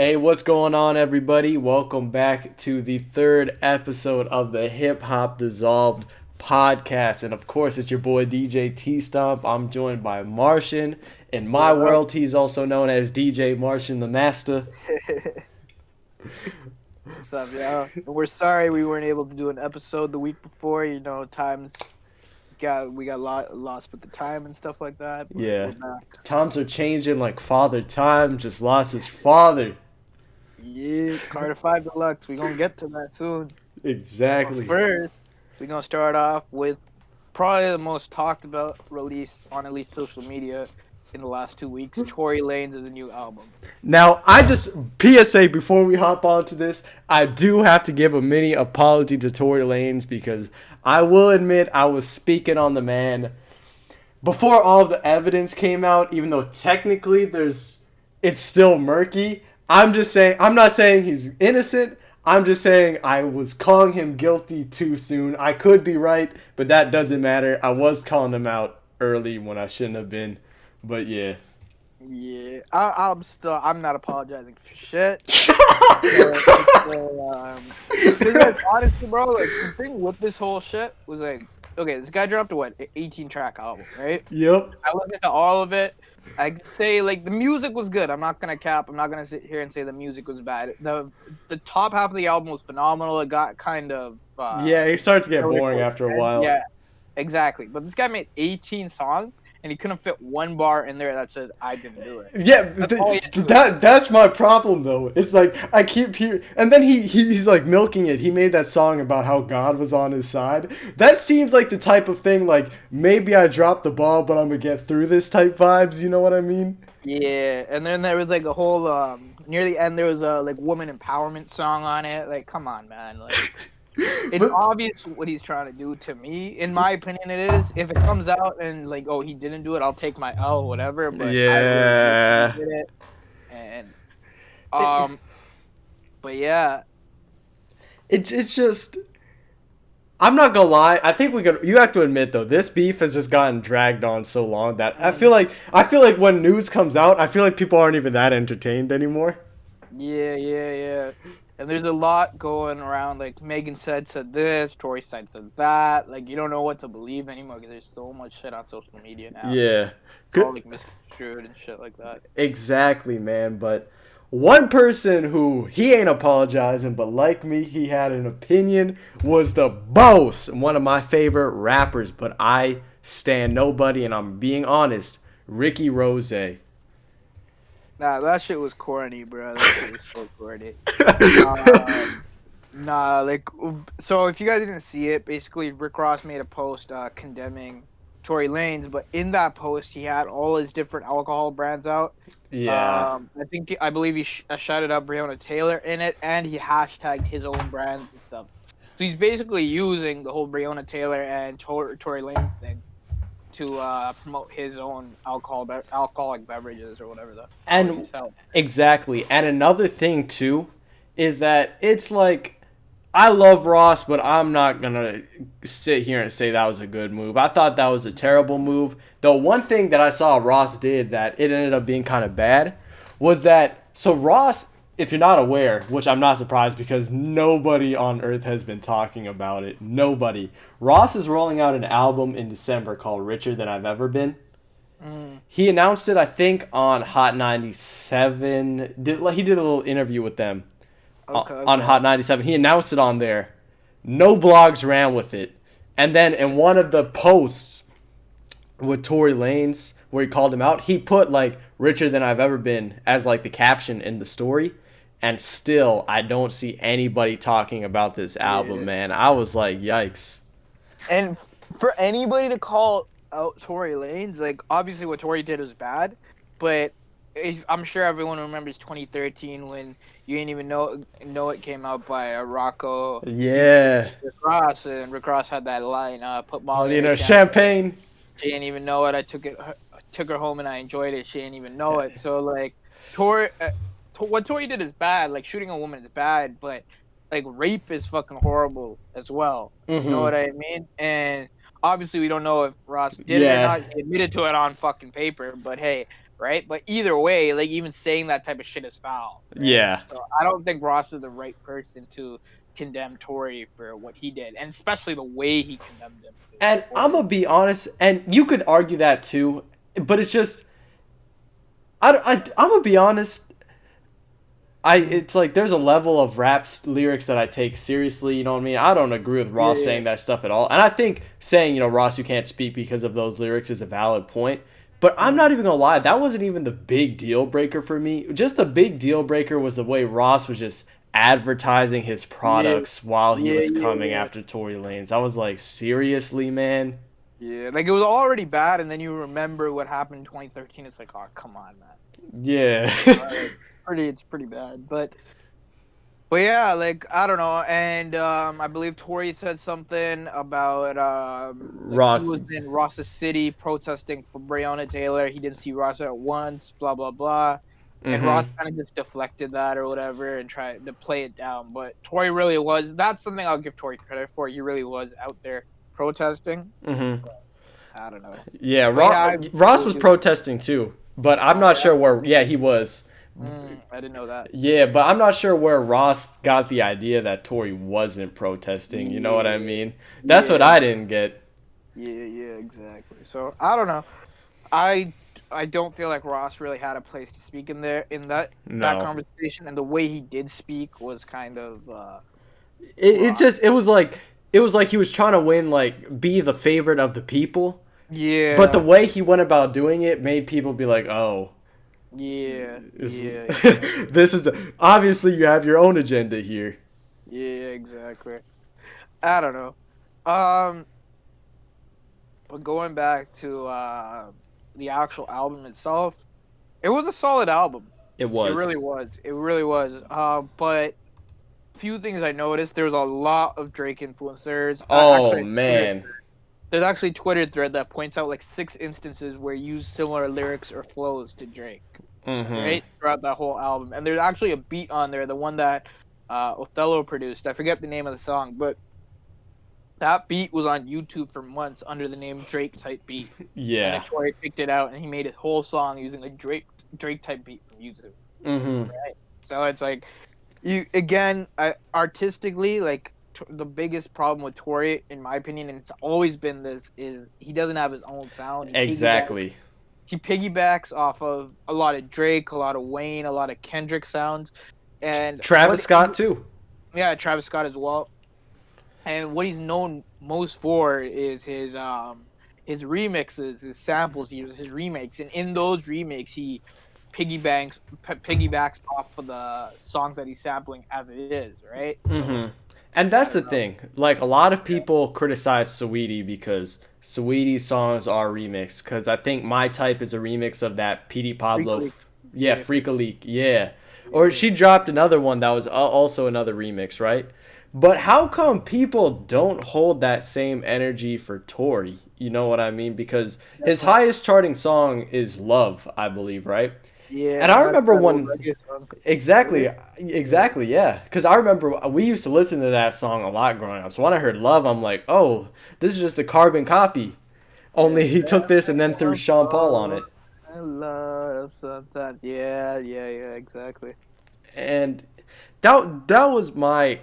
Hey, what's going on, everybody? Welcome back to the third episode of the Hip Hop Dissolved podcast. And of course, it's your boy DJ T Stomp. I'm joined by Martian. In my What up? world, he's also known as DJ Martian the Master. What's up, y'all? And we're sorry we weren't able to do an episode the week before. You know, we got lost with the time and stuff like that. But Yeah. we're back. Times are changing like Father Time just lost his father. Yeah, Carter 5 Deluxe. We're going to get to that soon. Exactly. But first, we're going to start off with probably the most talked about release on at least social media in the last 2 weeks. Tory Lanez is a new album. Now, PSA before we hop onto this, I do have to give a mini apology to Tory Lanez because I will admit I was speaking on the man before all of the evidence came out, even though technically it's still murky. I'm not saying he's innocent. I'm just saying I was calling him guilty too soon. I could be right, but that doesn't matter. I was calling him out early when I shouldn't have been. But yeah. Yeah, I'm not apologizing for shit. Like, honestly, bro, like the thing with this whole shit was like, okay, this guy dropped a 18 track album, right? Yep. I listened to all of it. I could say like the music was good. I'm not gonna cap. I'm not gonna sit here and say the music was bad. The top half of the album was phenomenal. It got kind of Yeah, it starts to get boring after a while. Yeah, exactly. But this guy made 18 songs. And he couldn't fit one bar in there that said, I didn't do it. Yeah, that's my problem, though. It's like, I keep hearing... And then he's, like, milking it. He made that song about how God was on his side. That seems like the type of thing, like, maybe I dropped the ball, but I'm gonna get through this type vibes. You know what I mean? Yeah, and then there was, like, a whole... near the end, there was a, like, woman empowerment song on it. Like, come on, man. Like... It's obvious what he's trying to do to me. In my opinion, it is. If it comes out and like, oh, he didn't do it, I'll take my L, whatever. But yeah, I really did it. And but yeah, it's just. I'm not gonna lie. I think you have to admit though, this beef has just gotten dragged on so long that I feel like when news comes out, I feel like people aren't even that entertained anymore. Yeah. And there's a lot going around. Like Megan said this, Tory said that. Like you don't know what to believe anymore because there's so much shit on social media now. Yeah, all like misconstrued and shit like that. Exactly, man. But one person who he ain't apologizing, but like me, he had an opinion was the boss, one of my favorite rappers. But I stand nobody, and I'm being honest, Ricky Rose. Nah, that shit was corny, bro. That shit was so corny. So if you guys didn't see it, basically Rick Ross made a post condemning Tory Lanez, but in that post he had all his different alcohol brands out. Yeah. I believe he shouted out Breonna Taylor in it, and he hashtagged his own brands and stuff. So he's basically using the whole Breonna Taylor and Tory Lanez thing to promote his own alcoholic beverages or whatever the and exactly. And another thing too is that it's like I love Ross, but I'm not gonna sit here and say that was a good move. I thought that was a terrible move. The one thing that I saw Ross did that it ended up being kind of bad was that Ross, if you're not aware, which I'm not surprised because nobody on earth has been talking about it. Nobody. Ross is rolling out an album in December called Richer Than I've Ever Been. He announced it, I think, on Hot 97. He did a little interview with them on Hot 97. He announced it on there. No blogs ran with it. And then in one of the posts with Tory Lanez, where he called him out, he put, like, Richer Than I've Ever Been as, like, the caption in the story. And still, I don't see anybody talking about this album, man. I was like, yikes. And for anybody to call out Tory Lanez, like, obviously what Tory did was bad, but I'm sure everyone remembers 2013 when you didn't even know it came out by Rocco. Yeah. Rick Ross, and Rick Ross had that line, put Molly in champagne. She didn't even know it. I took her home and I enjoyed it. She didn't even know it. So, like, what Tory did is bad. Like, shooting a woman is bad, but like rape is fucking horrible as well. You know what I mean? And obviously we don't know if Ross did it or not. He admitted to it on fucking paper, but hey, right? But either way, like even saying that type of shit is foul. Right? Yeah. So I don't think Ross is the right person to condemn Tory for what he did, and especially the way he condemned him. And I'm gonna be honest, and you could argue that too, but it's just, I'm gonna be honest. It's like there's a level of lyrics that I take seriously. You know what I mean? I don't agree with Ross saying that stuff at all, and I think saying Ross, you can't speak because of those lyrics is a valid point. But I'm not even gonna lie, that wasn't even the big deal breaker for me. Just the big deal breaker was the way Ross was just advertising his products while he was coming after Tory Lanez. I was like, seriously, man? Yeah, like it was already bad, and then you remember what happened in 2013. It's like, oh, come on, man. Yeah. It's pretty bad, but yeah, like I don't know. And I believe Tory said something about Ross. He was in Ross's city protesting for Breonna Taylor. He didn't see Ross at once. Blah blah blah. And Ross kind of just deflected that or whatever and tried to play it down. But Tory really was. That's something I'll give Tory credit for. He really was out there protesting. But I don't know. Yeah, Ross was protesting too, but I'm not sure where. Yeah, he was. I didn't know that. Yeah, but I'm not sure where Ross got the idea that Tory wasn't protesting. You know what I mean? That's what I didn't get. Yeah, exactly. So I don't know. I don't feel like Ross really had a place to speak in that conversation, and the way he did speak was kind of. It was like he was trying to win, like be the favorite of the people. Yeah. But the way he went about doing it made people be like, oh. Yeah. This is obviously you have your own agenda here. Yeah, exactly. I don't know. But going back to the actual album itself, it was a solid album. It was. It really was. But few things I noticed. There was a lot of Drake influencers. Oh man. There's actually a Twitter thread that points out like 6 instances where he used similar lyrics or flows to Drake, right, throughout that whole album. And there's actually a beat on there, the one that Othello produced. I forget the name of the song, but that beat was on YouTube for months under the name Drake type beat. Yeah. And Tory picked it out, and he made his whole song using a Drake type beat from YouTube. Right. So it's like, artistically, like. The biggest problem with Tory, in my opinion, and it's always been this, is he doesn't have his own sound. Exactly. He piggybacks off of a lot of Drake, a lot of Wayne, a lot of Kendrick sounds, and Travis Scott too. Yeah, Travis Scott as well. And what he's known most for is his remixes, his samples, his remakes, and in those remakes, he piggybacks off of the songs that he's sampling as it is, right? And that's the thing. Like, a lot of people criticize Saweetie because Saweetie's songs are remixed. Because I think My Type is a remix of that Petey Pablo. Freak a Leak. Yeah. Or she dropped another one that was also another remix, right? But how come people don't hold that same energy for Tory? You know what I mean? Because his highest charting song is Love, I believe, right? Yeah, and I remember exactly, yeah. Because I remember we used to listen to that song a lot growing up. So when I heard Love, I'm like, oh, this is just a carbon copy. Only he took this and then threw Sean Paul on it. I love sometimes. Yeah, exactly. And that was my,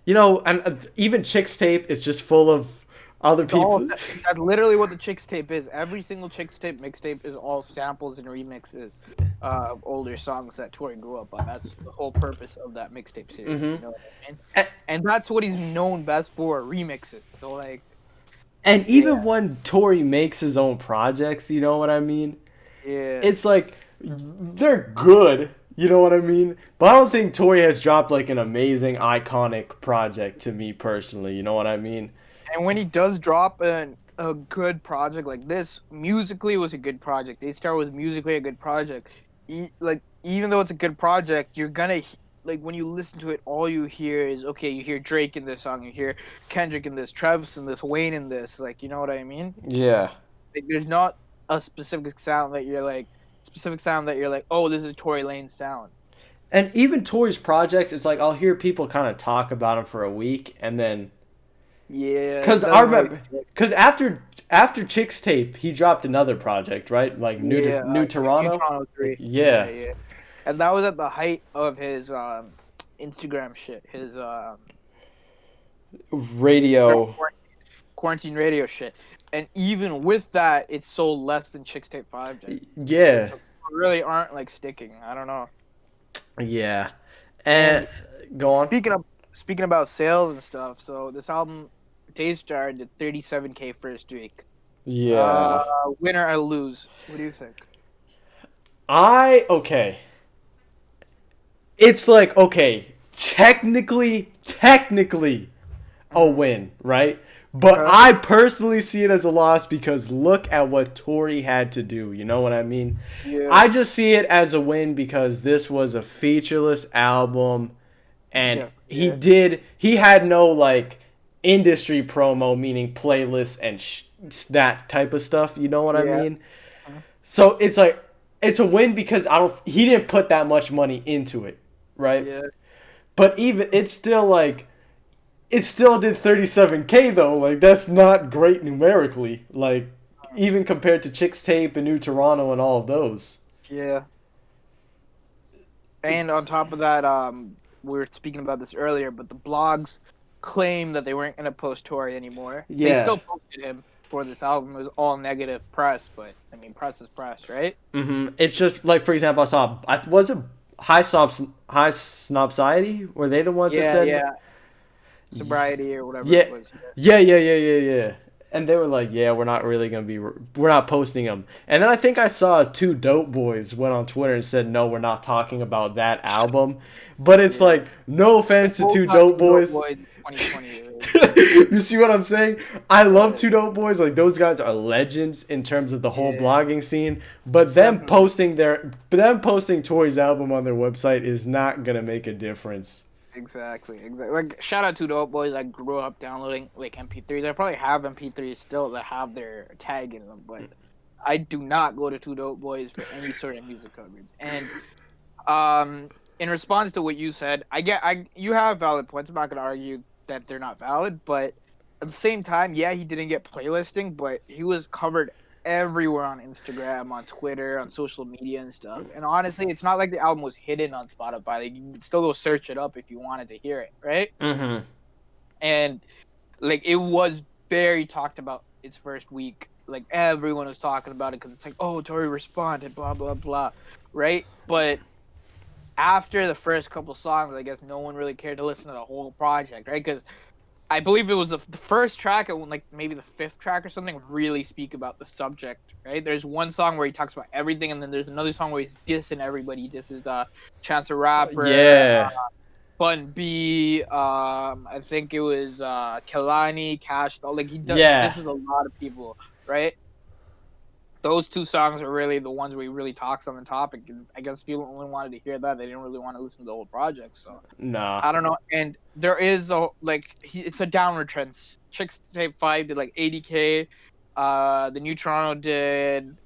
and even Chicks Tape is just full of other people. That's literally what the Chicks Tape is. Every single Chicks Tape mixtape is all samples and remixes of older songs that Tory grew up on. That's the whole purpose of that mixtape series. You know what I mean? And that's what he's known best for, remixes. So like, and even when Tory makes his own projects, you know what I mean? Yeah. It's like they're good. You know what I mean? But I don't think Tory has dropped like an amazing, iconic project to me personally. You know what I mean? And when he does drop a good project like this, musically was a good project. A-Star was musically a good project. Even though it's a good project, you're gonna like when you listen to it, all you hear is you hear Drake in this song, you hear Kendrick in this, Travis in this, Wayne in this. Like, you know what I mean? Yeah. Like, there's not a specific sound that you're like, oh, this is Tory Lanez sound. And even Tory's projects, it's like I'll hear people kind of talk about him for a week and then. Yeah. Because I remember, after after Chicks Tape, he dropped another project, right? Like New Toronto. New Toronto 3. Yeah. And that was at the height of his Instagram shit, his Radio. quarantine radio shit. And even with that, it sold less than Chicks Tape 5 did. Yeah. So really aren't like sticking. I don't know. Yeah. And go on. Speaking about sales and stuff, so this album Daystar did 37K first week. Yeah. Win or lose. What do you think? Okay. It's like, okay, technically a win, right? But I personally see it as a loss because look at what Tory had to do. You know what I mean? Yeah. I just see it as a win because this was a featureless album, and he had no like industry promo, meaning playlists and that type of stuff. You know what I mean? So it's like it's a win because he didn't put that much money into it, right? Yeah. But even it's still like. It still did 37K though. Like that's not great numerically. Like even compared to Chicks Tape and New Toronto and all of those. Yeah. And on top of that, we were speaking about this earlier, but the blogs claim that they weren't gonna post Tory anymore. Yeah. They still posted him for this album. It was all negative press, but I mean, press is press, right? Mm-hmm. It's just like, for example, I saw was it High Snobsociety? Were they the ones that said? Yeah. Sobriety or whatever it was. Yeah. And they were like, yeah, we're not posting them. And then I think I saw 2 Dope Boys went on Twitter and said, no, we're not talking about that album. But it's like, no offense to 2 Dope Boys. 2020. You see what I'm saying? I love 2 Dope Boys. Like, those guys are legends in terms of the whole blogging scene. But them posting Tory's album on their website is not going to make a difference. Exactly. Like, shout out to Dope Boys. I grew up downloading like MP3s. I probably have MP3s still that have their tag in them, but I do not go to 2 Dope Boys for any sort of music coverage. And in response to what you said, you have valid points. I'm not gonna argue that they're not valid, but at the same time, yeah, he didn't get playlisting, but he was covered everywhere on Instagram, on Twitter, on social media and stuff. And honestly, it's not like the album was hidden on Spotify. Like, you could still go search it up if you wanted to hear it, right? Mm-hmm. And like, it was very talked about its first week. Like, everyone was talking about it because it's like, oh, Tory responded, blah blah blah, right? But after the first couple songs, I guess no one really cared to listen to the whole project, right? Because I believe it was the first track, and like maybe the 5th track or something, really speak about the subject, right? There's one song where he talks about everything, and then there's another song where he's dissing everybody. He disses Chance the Rapper, Bun B, I think it was Kehlani, Cash, like he disses a lot of people, right? Those 2 songs are really the ones where he really talks on the topic. And I guess people only wanted to hear that. They didn't really want to listen to the whole project. So I don't know. And there is it's a downward trend. Chicks Tape 5 did like 80K. The New Toronto did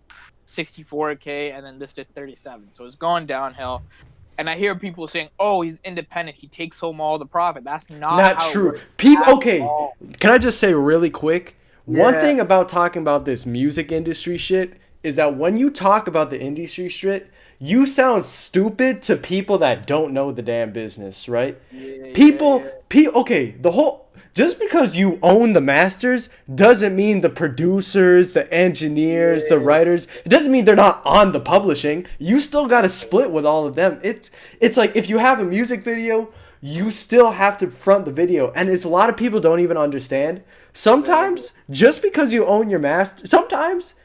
64K, and then this did 37. So it's going downhill. And I hear people saying, "Oh, he's independent. He takes home all the profit." That's not true. Can I just say really quick? One thing about talking about this music industry shit is that when you talk about the industry shit, you sound stupid to people that don't know the damn business, right? Just because you own the masters doesn't mean the producers, the engineers, the writers, it doesn't mean they're not on the publishing. You still got to split with all of them. It's like if you have a music video, you still have to front the video. And it's a lot of people don't even understand. Sometimes, just because you own your master, sometimes,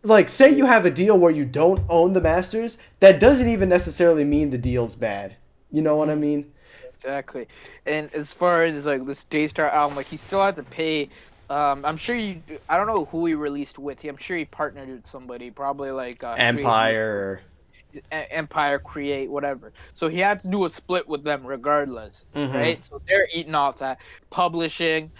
like, say you have a deal where you don't own the masters, that doesn't even necessarily mean the deal's bad. You know what I mean? Exactly. And as far as, like, this Daystar album, like, he still had to pay, I'm sure I don't know who he released with. I'm sure he partnered with somebody, probably, like... Empire, Create, whatever. So he had to do a split with them regardless, right? So they're eating off that. Publishing,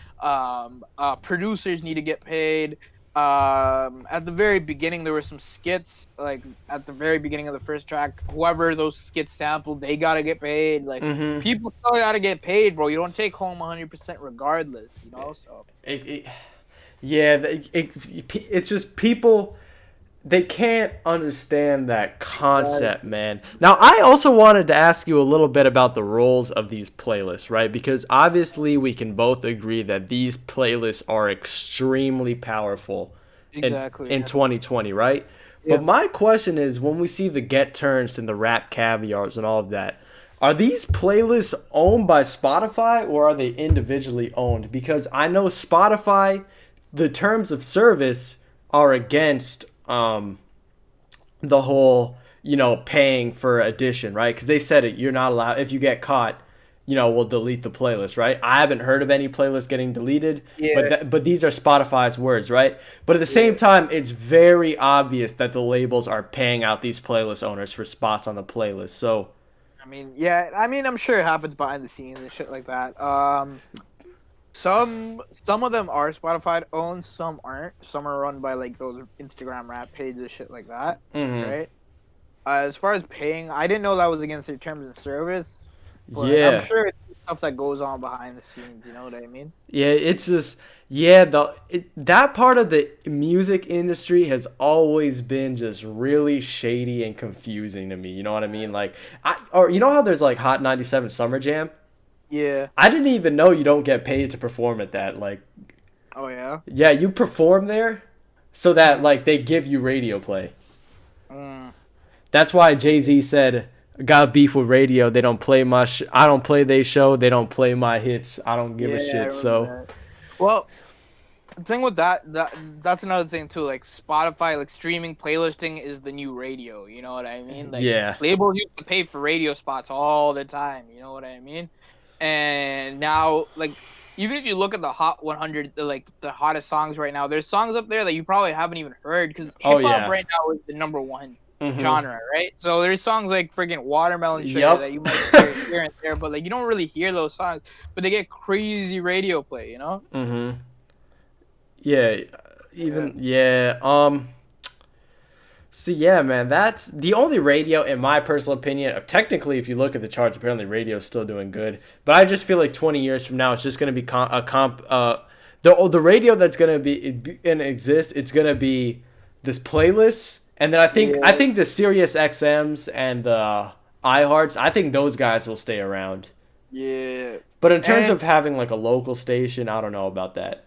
producers need to get paid. At the very beginning, there were some skits, like at the very beginning of the first track, whoever those skits sampled, they gotta get paid. Like, people still gotta get paid, bro. You don't take home 100% regardless, you know? So Yeah, it's just people, they can't understand that concept, man. Now, I also wanted to ask you a little bit about the roles of these playlists, right? Because obviously we can both agree that these playlists are extremely powerful Exactly. in 2020, right? Yeah. But my question is, when we see the Get Turns and the Rap Caviars and all of that, are these playlists owned by Spotify or are they individually owned? Because I know Spotify, the terms of service are against the whole, paying for addition, right? Because they said it, you're not allowed, if you get caught, we'll delete the playlist, right? I haven't heard of any playlist getting deleted, Yeah. but these are Spotify's words, right? But at the same time, it's very obvious that the labels are paying out these playlist owners for spots on the playlist. So, I mean, yeah. I mean, I'm sure it happens behind the scenes and shit like that. Some of them are Spotify owned, some aren't. Some are run by like those Instagram rap pages, shit like that, right? As far as paying, I didn't know that was against their terms of service, but I'm yeah. sure it's stuff that goes on behind the scenes. You know what I mean? Yeah, it's just that part of the music industry has always been just really shady and confusing to me. You know what I mean? Like, or you know how there's like Hot 97 Summer Jam? Yeah. I didn't even know you don't get paid to perform at that. Like, Oh yeah. yeah, you perform there so that like they give you radio play. Mm. That's why Jay-Z said, "Got beef with radio. They don't play I don't play they show. They don't play my hits. I don't give a Yeah, I shit." remember So. that. Well, the thing with that's another thing too. Like Spotify, like streaming playlisting is the new radio. You know what I mean? Like Yeah. labels used to pay for radio spots all the time. You know what I mean? And now, like, even if you look at the Hot 100, like the hottest songs right now, there's songs up there that you probably haven't even heard because hip hop yeah. right now is the number one genre, right? So there's songs like friggin' Watermelon Sugar Yup. that you might hear here and there, but like you don't really hear those songs, but they get crazy radio play, you know? Yeah. So yeah, man, that's the only radio, in my personal opinion. Technically, if you look at the charts, apparently radio is still doing good. But I just feel like 20 years from now, it's just gonna be the radio that's gonna be and exist. It's gonna be this playlist, and then I think the Sirius XMs and the iHearts, I think those guys will stay around. Yeah. But in terms of having like a local station, I don't know about that.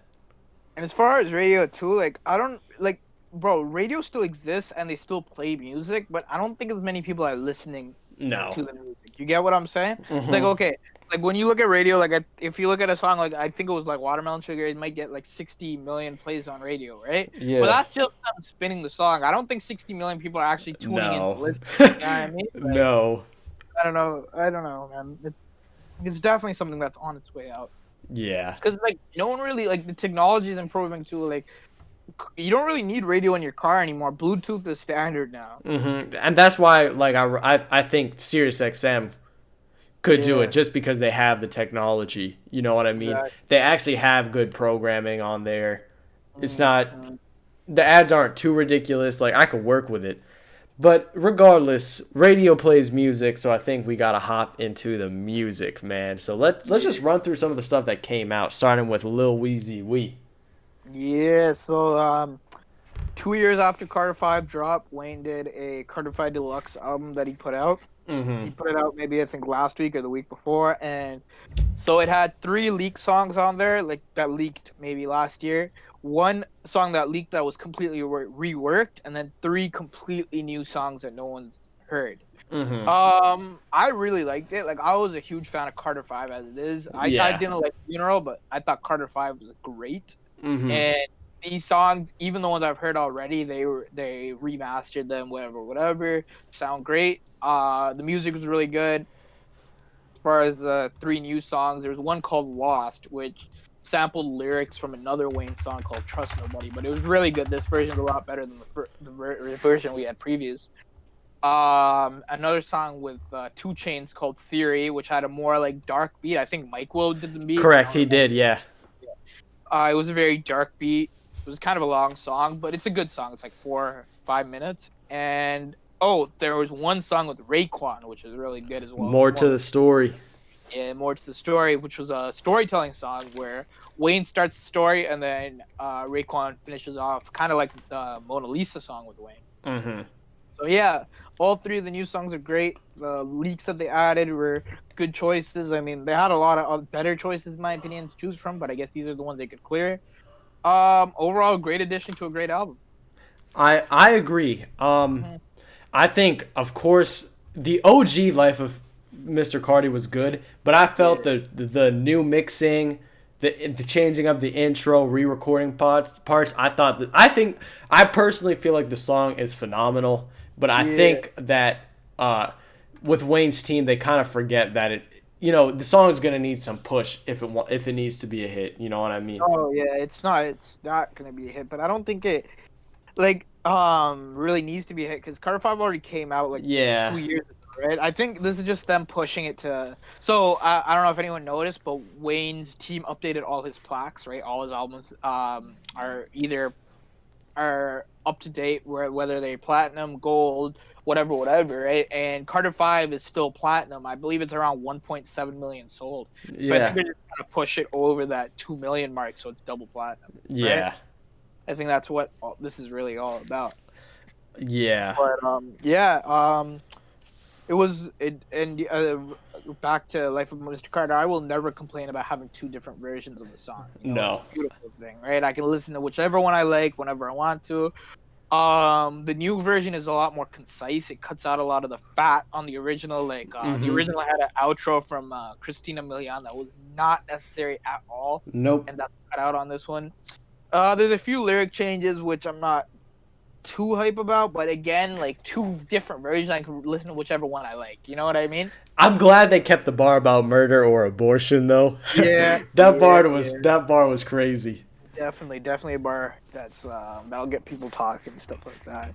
And as far as radio too, like I don't like, bro, radio still exists and they still play music, but I don't think as many people are listening No. to the music. You get what I'm saying? Like okay, like when you look at radio, like if you look at a song like I think it was like Watermelon Sugar, it might get like 60 million plays on radio, right? Yeah. But that's just them spinning the song. I don't think 60 million people are actually tuning in to listen. You know what I mean? Like, No. I don't know, man. It's definitely something that's on its way out. Yeah. Because like no one really, like, the technology is improving too. Like you don't really need radio in your car anymore. Bluetooth is standard now. And that's why, like, I think Sirius XM could do it just because they have the technology. You know what I mean? Exactly. They actually have good programming on there. It's not, the ads aren't too ridiculous. Like, I could work with it. But regardless, radio plays music, so I think we gotta hop into the music, man. So let's just run through some of the stuff that came out, starting with Lil Weezy Wee. Yeah, so 2 years after Carter 5 dropped, Wayne did a Carter 5 Deluxe album that he put out. He put it out maybe I think last week or the week before, and so it had 3 leaked songs on there, like that leaked maybe last year. One song that leaked that was completely reworked, and then 3 completely new songs that no one's heard. I really liked it. Like I was a huge fan of Carter 5 as it is. I didn't like Funeral, but I thought Carter 5 was great. And these songs, even the ones I've heard already, they remastered them, whatever, sound great. The music was really good. As far as the 3 new songs, there's one called Lost, which sampled lyrics from another Wayne song called Trust Nobody, but it was really good. This version is a lot better than the version we had previous. Another song with 2 Chainz called Theory, which had a more like dark beat. I think Mike Will did the beat. Correct, he did, yeah. It was a very dark beat. It was kind of a long song, but it's a good song. It's like 4 or 5 minutes. And there was one song with Raekwon, which is really good as well. More to the story. Yeah, more to the story, which was a storytelling song where Wayne starts the story and then Raekwon finishes off, kind of like the Mona Lisa song with Wayne. Mm-hmm. So yeah, all three of the new songs are great. The leaks that they added were good choices. I mean, they had a lot of better choices in my opinion to choose from, but I guess these are the ones they could clear. Overall, great addition to a great album. I agree. Mhm. I think, of course, the OG Life of Mr. Cardi was good, but I felt Yeah. the new mixing, the changing of the intro, re-recording parts. I think I personally feel like the song is phenomenal, but I Yeah. think that with Wayne's team, they kind of forget that the song is gonna need some push if it needs to be a hit. You know what I mean? Oh yeah, it's not gonna be a hit, but I don't think it really needs to be a hit because Carter 5 already came out like Yeah. 2 years ago, right? I think this is just them pushing it to. So I don't know if anyone noticed, but Wayne's team updated all his plaques, right? All his albums are up to date, whether they're platinum, gold, whatever, right? And Carter 5 is still platinum. I believe it's around 1.7 million sold. So I Yeah. think they're just trying to push it over that 2 million mark, so it's double platinum, right? Yeah. I think that's what this is really all about. Yeah. But yeah, it was it and back to Life of Mr. Carter. I will never complain about having two different versions of the song. No. It's a beautiful thing, right? I can listen to whichever one I like whenever I want to. The new version is a lot more concise. It cuts out a lot of the fat on the original. Like the original had an outro from Christina Milian that was not necessary at all, Nope. and that's cut out on this one. There's a few lyric changes which I'm not too hype about, but again, like two different versions, I can listen to whichever one I like. You know what I mean? I'm glad they kept the bar about murder or abortion though. Yeah, that bar was crazy. definitely a bar that'll get people talking and stuff like that.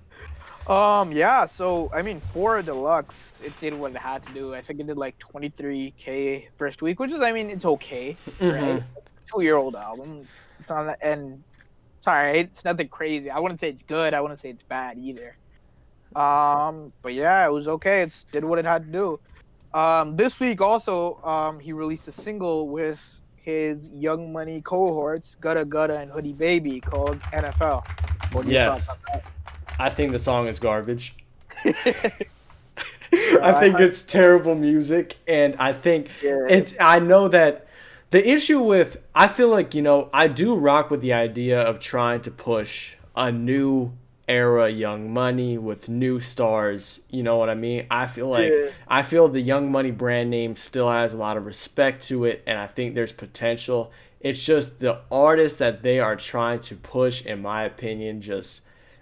Yeah. So I mean, for Deluxe, it did what it had to do. I think it did like 23K first week, which is, I mean, it's okay, right? 2-year-old album. It's on and it's alright. It's nothing crazy. I wouldn't say it's good. I wouldn't say it's bad either. But yeah, it was okay. It did what it had to do. This week also, he released a single with his Young Money cohorts, Gutta Gutta and Hoodie Baby, called NFL. What do you Yes. thought about I think the song is garbage. that? I think it's terrible music, and I think Yeah. I know that the issue with, I feel like, I do rock with the idea of trying to push a new era Young Money with new stars. You know what I mean? I feel like Yeah. I feel the Young Money brand name still has a lot of respect to it, and I think there's potential. It's just the artists that they are trying to push, in my opinion, just,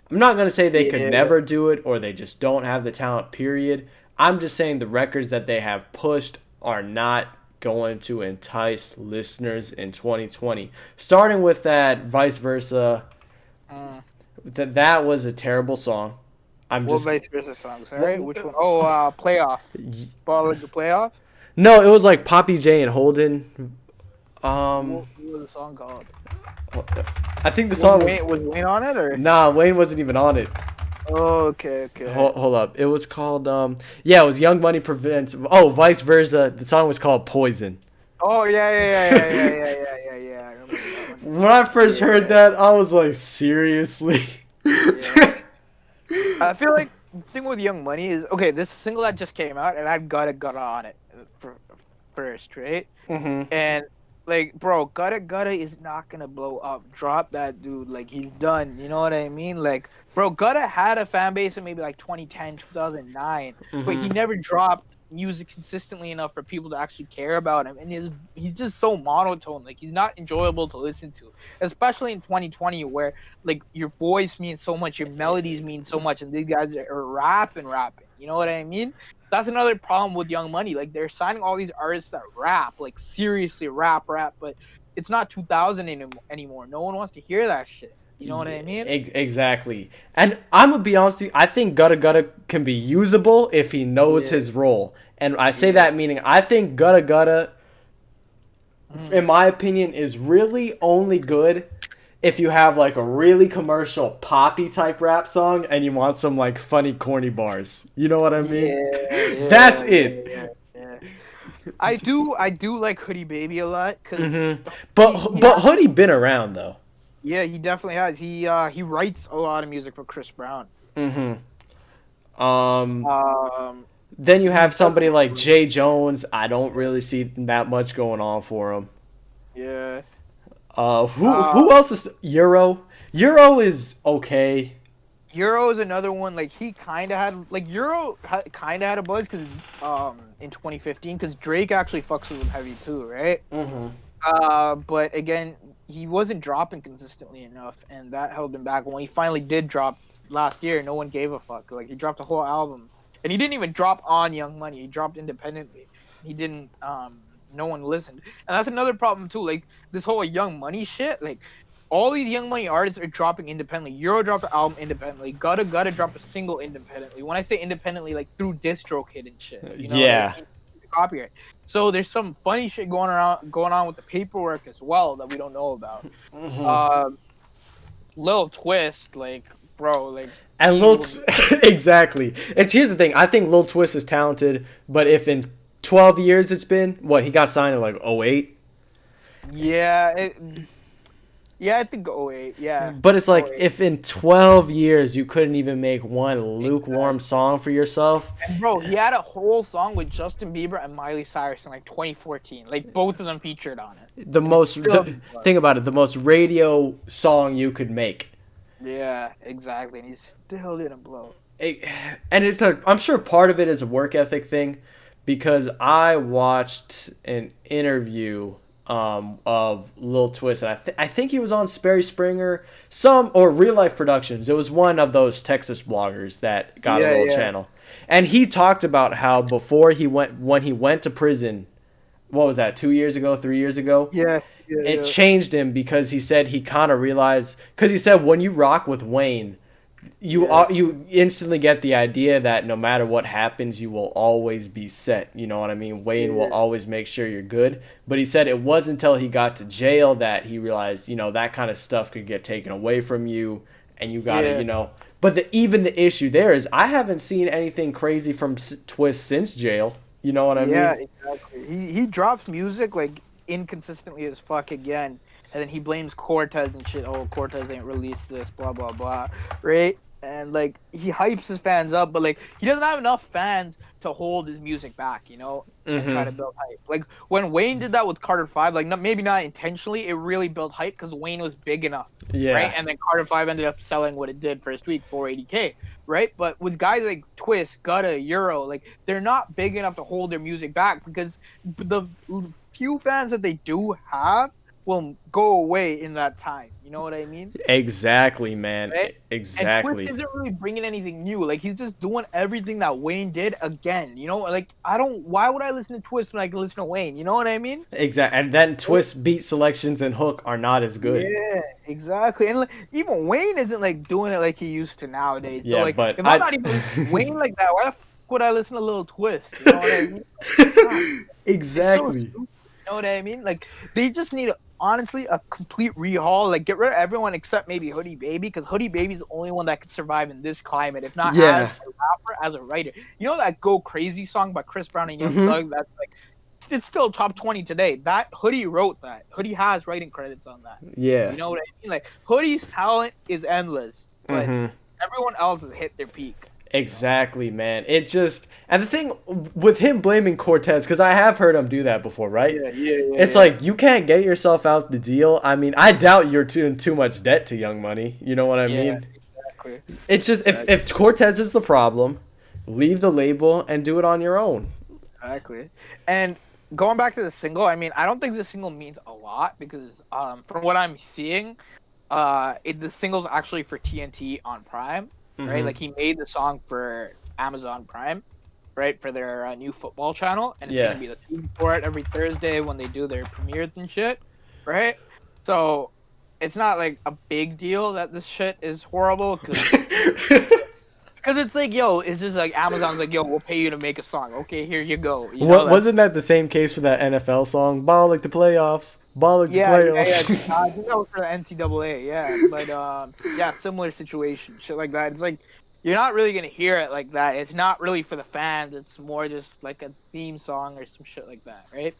I'm not going to say they could Yeah. never do it or they just don't have the talent, period. I'm just saying the records that they have pushed are not going to entice listeners in 2020. Starting with that Vice Versa, that was a terrible song. What Vice Versa songs? All right, which one? Oh, Playoff. Ball of the Playoff. No, it was like Poppy J and Holden. What was the song called? I think the song Was Wayne on it or? Nah, Wayne wasn't even on it. Oh, okay. Hold up. It was called yeah, it was Young Money Prevents. Oh, Vice Versa. The song was called Poison. Oh yeah. I remember that one. When I first heard that, I was like, seriously? Yeah. I feel like the thing with Young Money is, okay, this single that just came out, and I've got on it first, right? And like, bro, Gutta is not gonna blow up. Drop that dude, like, he's done. You know what I mean? Like, bro, Gutta had a fan base in maybe like 2010, 2009, but he never dropped music consistently enough for people to actually care about him. And he's just so monotone. Like, he's not enjoyable to listen to, especially in 2020, where like your voice means so much, your melodies mean so much, and these guys are rapping. You know what I mean? That's another problem with Young Money. Like, they're signing all these artists that rap, like seriously rap, but it's not 2000 anymore. No one wants to hear that shit. You know what I mean? Exactly. And I'm going to be honest with you, I think Gutta Gutta can be usable if he knows his role. And I say that meaning I think Gutta Gutta, in my opinion, is really only good if you have like a really commercial poppy type rap song and you want some like funny corny bars. You know what I mean? That's it. I do like Hoodie Baby a lot because But Hoodie been around though. yeah, he definitely has. He writes a lot of music for Chris Brown. Um, Then you he have does, somebody like Jay Jones. I don't really see that much going on for him. yeah. Who else is Euro? Euro is okay. Euro is another one. Like he kind of had Euro kind of had a buzz because in 2015 because Drake actually fucks with him heavy too, right? But again, he wasn't dropping consistently enough, and that held him back. When he finally did drop last year, no one gave a fuck. Like he dropped a whole album, and he didn't even drop on Young Money. He dropped independently. He didn't. No one listened, and that's another problem too. Like this whole Young Money shit. Like all these Young Money artists are dropping independently. Euro dropped an album independently. Gotta dropped a single independently. When I say independently, like through DistroKid and shit. You know, yeah. Like, copyright. So there's some funny shit going on with the paperwork as well that we don't know about. Lil Twist, like, bro, like. And exactly. And here's the thing. I think Lil Twist is talented, but if in 12 years it's been, what, he got signed in like 08? Yeah, I think 08, yeah. But it's like, if in 12 years you couldn't even make one lukewarm song for yourself. And bro, he had a whole song with Justin Bieber and Miley Cyrus in like 2014. Like, both of them featured on it. Think about it, the most radio song you could make. Yeah, exactly. And he still didn't blow. And it's I'm sure part of it is a work ethic thing, because I watched an interview of Lil Twist, and I think he was on Sperry Springer, or Real Life Productions. It was one of those Texas bloggers that got a little channel, and he talked about how when he went to prison, what was that, 2 years ago, 3 years ago? It changed him, because he said he kind of realized, because he said when you rock with Wayne, you instantly get the idea that no matter what happens, you will always be set. You know what I mean? Wayne will always make sure you're good. But he said it wasn't until he got to jail that he realized, that kind of stuff could get taken away from you, and you got to, But even the issue there is, I haven't seen anything crazy from Twist since jail. You know what I mean? Yeah, exactly. He drops music like inconsistently as fuck again. And then he blames Cortez and shit. Oh, Cortez ain't released this, blah, blah, blah. Right? And, like, he hypes his fans up, but, like, he doesn't have enough fans to hold his music back, and try to build hype. Like, when Wayne did that with Carter 5, like, maybe not intentionally, it really built hype because Wayne was big enough. Yeah. Right? And then Carter 5 ended up selling what it did first week, 480K. Right? But with guys like Twist, Gutta, Euro, like, they're not big enough to hold their music back because the few fans that they do have will go away in that time. You know what I mean? Exactly, man. Right? Exactly. And Twist isn't really bringing anything new. Like, he's just doing everything that Wayne did again. Like, why would I listen to Twist when I can listen to Wayne? You know what I mean? Exactly. And then Twist beat selections and hook are not as good. Yeah, exactly. And like, even Wayne isn't like doing it like he used to nowadays. So, like, but if I'm not even Wayne like that, why the fuck would I listen to Lil Twist? You know what I mean? Exactly. You know what I mean? Like, they just need honestly a complete rehaul. Like, get rid of everyone except maybe Hoodie Baby, because Hoodie Baby's the only one that could survive in this climate, if not as a rapper, as a writer. You know that Go Crazy song by Chris Brown and Young Thug? That's like, it's still top 20 today. That Hoodie wrote that. Hoodie has writing credits on that. Yeah. You know what I mean? Like, Hoodie's talent is endless, but everyone else has hit their peak. Exactly, man. And the thing with him blaming Cortez, because I have heard him do that before, right? Yeah. It's like, you can't get yourself out the deal. I mean, I doubt you're in too much debt to Young Money. You know what I mean? Exactly. It's just, if Cortez is the problem, leave the label and do it on your own. Exactly. And going back to the single, I mean, I don't think the single means a lot because from what I'm seeing, the single's actually for TNT on Prime. Right, like he made the song for Amazon Prime, right, for their new football channel, and it's gonna be the feed for it every Thursday when they do their premieres and shit, right? So it's not like a big deal that this shit is horrible, because it's like, yo, it's just like Amazon's like, yo, we'll pay you to make a song. Okay, here you go. Wasn't that the same case for that NFL song, Ball Like the Playoffs? Ball Like the Playoffs. I think that was for the NCAA, but similar situation, shit like that. It's like, you're not really gonna hear it like that. It's not really for the fans. It's more just like a theme song or some shit like that, right?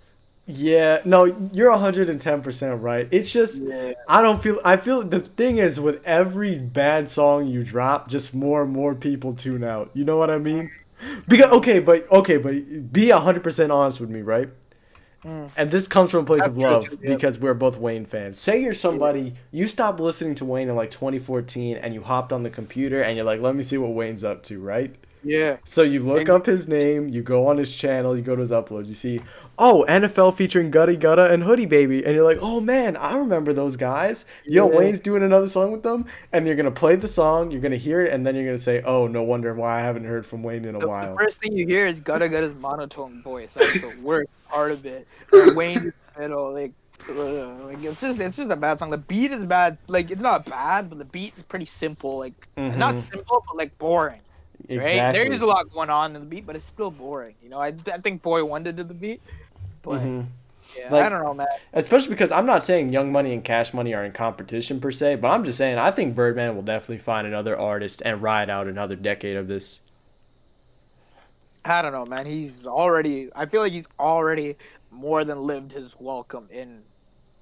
Yeah, no, you're 110% right. It's just Yeah. I feel the thing is with every bad song you drop, just more and more people tune out. You know what I mean? Because Mm, okay, but be 100% honest with me, right? mm. And this comes from a place That's of true love too. Yeah. because we're both Wayne fans. Say you're Yeah. somebody, you stopped listening to Wayne in like 2014 and you hopped on the computer and you're like, let me see what Wayne's up to, right? Yeah. So you look up his name, you go on his channel, you go to his uploads, you see, oh, NFL featuring Gutty Gutta and Hoodie Baby, and you're like, oh man, I remember those guys. Yo, Yeah. Wayne's doing another song with them, and you're gonna play the song, you're gonna hear it, and then you're gonna say, oh, no wonder why I haven't heard from Wayne in a The while. first thing you hear is Gutta Gutta's monotone voice. That's the worst part of it. And Wayne in the middle, like it's just a bad song. The beat is bad. Like it's not bad, but the beat is pretty simple. Like not Mm-hmm. simple, but like boring. Right? There is Exactly. a lot going on in the beat, but it's still boring. I think Boy Wonder did the beat, but Mm-hmm. yeah, I Like, don't know, man. especially because I'm not saying Young Money and Cash Money are in competition per se, but I'm just saying I think Birdman will definitely find another artist and ride out another decade of this. I don't know, man. I feel like he's already more than lived his welcome in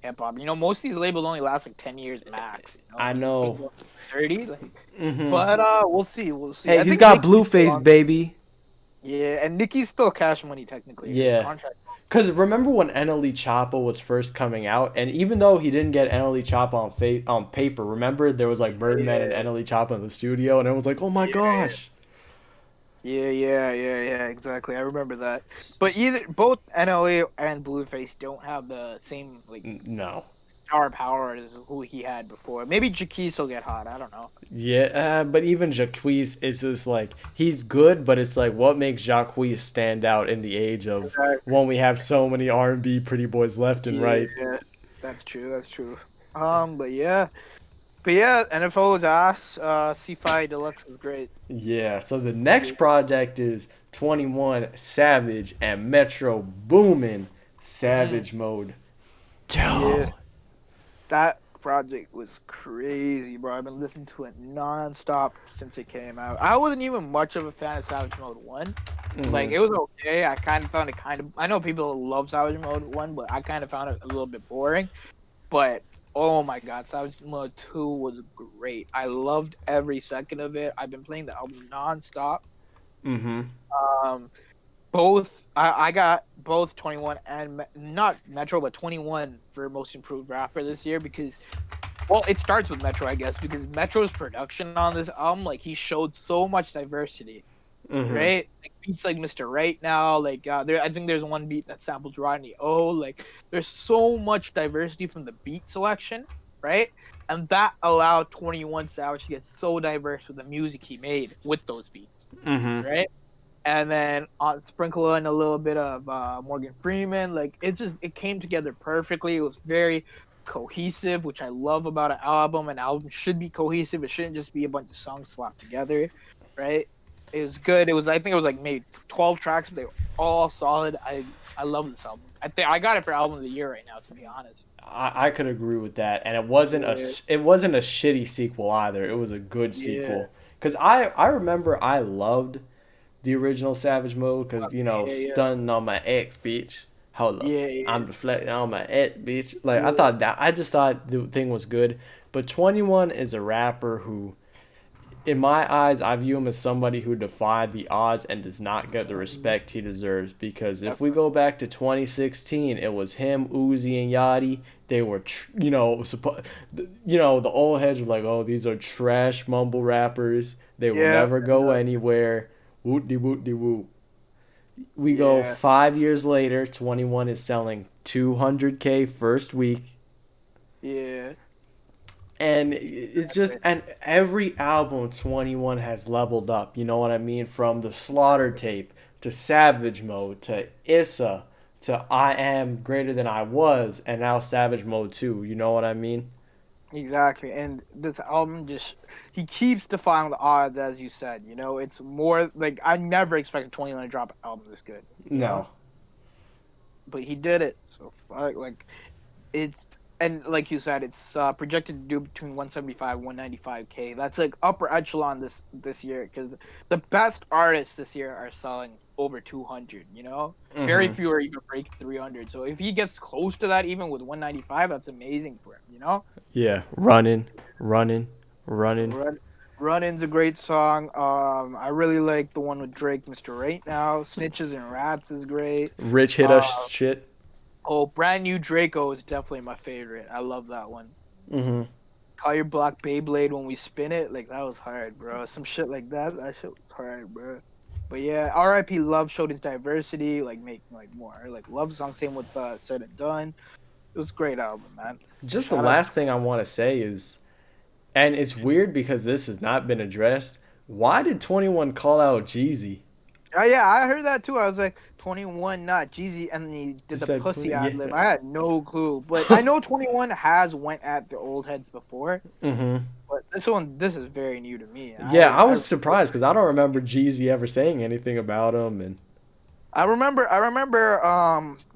hip hop. Most of these labels only last like 10 years max. I He's been know. going 30. Like, Mm-hmm. but we'll see. We'll see. Hey, I he's think got Nicki's still Blueface, on. baby. Yeah, and Nicki's still Cash Money technically. Her Yeah. contract. Because remember when NLE Choppa was first coming out, and even though he didn't get NLE Choppa on paper, remember there was like Birdman and Yeah, NLE Choppa in the studio, and everyone was like, "Oh my yeah, gosh!" yeah. Exactly. I remember that. But both NLE and Blueface don't have the same like No, star power as who he had before. Maybe Jaquise will get hot. I don't know. yeah, but even Jacquees is just like he's good, but it's like what makes Jacquees stand out in the age of when we have so many R&B pretty boys left and right. Yeah, that's true. That's true. But yeah, NFL was ass. C5 Deluxe was great. Yeah, so the next project is 21 Savage and Metro Boomin Mm, Savage Mode. yeah, Dude. that project was crazy, bro. I've been listening to it nonstop since it came out. I wasn't even much of a fan of Savage Mode 1. Like, Mhm. it was okay. I kind of found it I know people love Savage Mode 1, but I kind of found it a little bit boring. But, oh my god, Savage Mode 2 was great. I loved every second of it. I've been playing the album nonstop. Mhm. Um, I got both 21 and not Metro, but 21 for most improved rapper this year because, well, it starts with Metro, I guess, because Metro's production on this album, like he showed so much diversity, Mhm. right? Like beats like Mr. Right Now, like I think there's one beat that samples Rodney O. Like there's so much diversity from the beat selection, right? And that allowed 21 Savage to get so diverse with the music he made with those beats, Mhm. right? And then sprinkle in a little bit of Morgan Freeman. Like it came together perfectly. It was very cohesive, which I love about an album. An album should be cohesive. It shouldn't just be a bunch of songs slapped together, right? It was good. I think it was like maybe 12 tracks, but they were all solid. I love this album. I think I got it for album of the year right now, to be honest. I could agree with that, and Yeah, it wasn't a shitty sequel either. It was a good yeah, sequel. Cause I remember I loved the original Savage Mode, cause yeah, stunning on my ex bitch. Hold up, yeah, yeah, I'm deflecting on my ex bitch. Like yeah, I just thought the thing was good. But 21 is a rapper who, in my eyes, I view him as somebody who defied the odds and does not get the respect he deserves. Because if we definitely. go back to 2016, it was him, Uzi, and Yachty. They were, the old heads were like, "Oh, these are trash mumble rappers. They will Yeah, never go anywhere." Woot de woot de woo. We go yeah, 5 years later. 21 is selling 200K first week. yeah. And it's just, Exactly. and every album 21 has leveled up, you know what I mean, from the Slaughter tape to Savage Mode to Issa to I Am Greater Than I Was, and now Savage Mode 2, you know what I mean? Exactly, and this album he keeps defying the odds, as you said. It's more like I never expected 21 to drop an album this good. No. But he did it. So like it's and like you said, it's projected to do between 175 195K. That's like upper echelon this year because the best artists this year are selling over 200. You know, very Mm-hmm. few are even breaking 300. So if he gets close to that, even with 195, that's amazing for him. You know, Yeah, running, running. Run, Runnin's a great song. I really like the one with Drake, Mr. Right Now. Snitches and Rats is great. Rich hit Uh, us shit. oh, Brand New Draco is definitely my favorite. I love that one. Mm-hmm. Call your block Beyblade when we spin it. Like that was hard, bro. Some shit like that. That shit was hard, bro. But yeah, R.I.P. Love showed his diversity, like making like more like love songs. Same with Said and Done. It was a great album, man. Just the Shout out to last thing I want to say is, and it's weird because this has not been addressed. Why did 21 call out Jeezy? Oh yeah, I heard that too. I was like 21, not Jeezy, and then he He did the said, pussy ad lib. yeah. I had no clue, but I know 21 has went at the old heads before. Mm-hmm. But this is very new to me. Yeah, I was surprised because I don't remember Jeezy ever saying anything about him. And I remember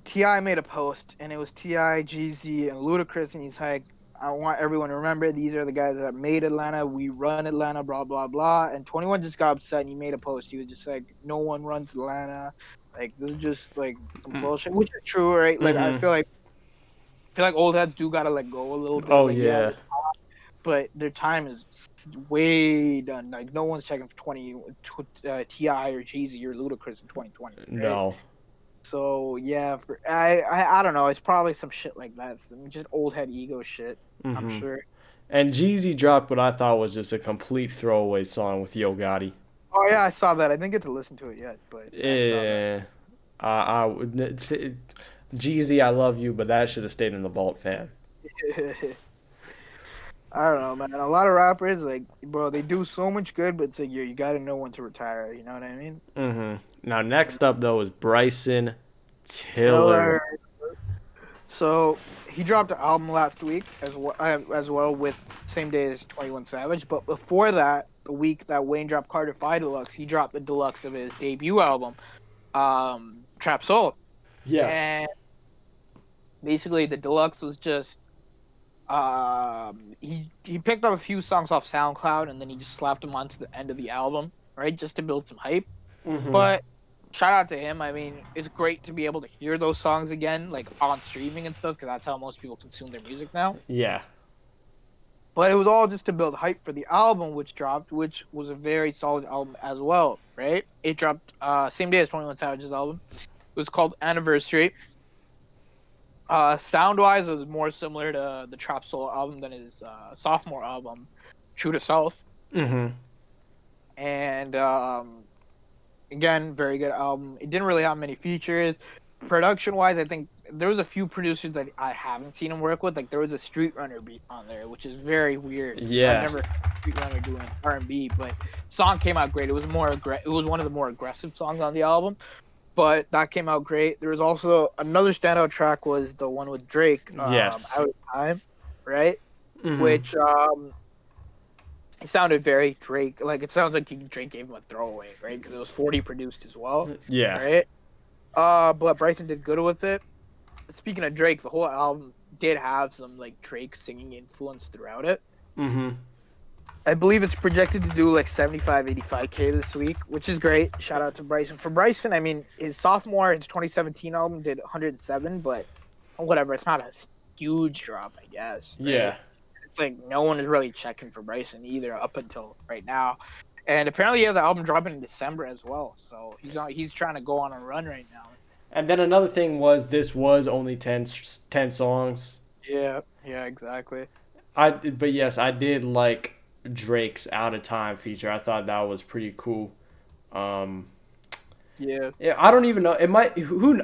Ti made a post and it was Ti, Jeezy, and Ludacris, and he's like, I want everyone to remember these are the guys that made Atlanta. We run Atlanta, blah blah blah. And 21 just got upset and he made a post. He was just like, no one runs Atlanta. Like this is just like some bullshit, which is true, right? Like Mhm. I feel like old heads do gotta let go a little bit. Oh like, yeah. but their time is way done. Like no one's checking for Ti or Jeezy or Ludacris in 2020. Right? No. So yeah, I don't know. It's probably some shit like that. Some just old head ego shit. I'm Hmm. sure. And Jeezy dropped what I thought was just a complete throwaway song with Yo Gotti. Oh yeah, I saw that. I didn't get to listen to it yet, but I saw that. Yeah. I would Jeezy, I love you, but that should have stayed in the vault, fam. I don't know, man. A lot of rappers, like, bro, they do so much good, but it's like you got to know when to retire. You know what I mean? Now next up though is Bryson Tiller. Tiller. So he dropped an album last week as well with same day as 21 Savage. But before that, the week that Wayne dropped Carter 5 Deluxe, he dropped the deluxe of his debut album, Trap Soul. Yes. And basically, the deluxe was just he picked up a few songs off SoundCloud and then he just slapped them onto the end of the album, right, just to build some hype. But shout out to him. I mean, it's great to be able to hear those songs again, like on streaming and stuff, because that's how most people consume their music now. Yeah. But it was all just to build hype for the album, which dropped, which was a very solid album as well, right? It dropped same day as 21 Savage's album. It was called Anniversary. Sound-wise, it was more similar to the Trap Soul album than his sophomore album, True to Self. And again, very good album. It didn't really have many features. Production-wise, I think there was a few producers that I haven't seen him work with. Like there was a Street Runner beat on there, which is very weird. Yeah. I've never heard Street Runner doing R&B, but song came out great. It was more it was one of the more aggressive songs on the album, but that came out great. There was also another standout track was the one with Drake. Yes. Out of Time, right? Which it sounded very Drake. Like it sounds like Drake gave him a throwaway, right? Because it was 40 produced as well. Yeah. Right. But Bryson did good with it. Speaking of Drake, the whole album did have some like Drake singing influence throughout it. I believe it's projected to do like 75, 85K this week, which is great. Shout out to Bryson. For Bryson, I mean, his 2017 album did 107, but whatever. It's not a huge drop, I guess. Right? Yeah. It's like no one is really checking for Bryson either up until right now. And apparently he has the album dropping in December as well. So he's trying to go on a run right now. And then another thing was this was only 10 songs. Yeah, exactly. But yes, I did like Drake's Out of Time feature. I thought that was pretty cool. Yeah, I don't even know. It might.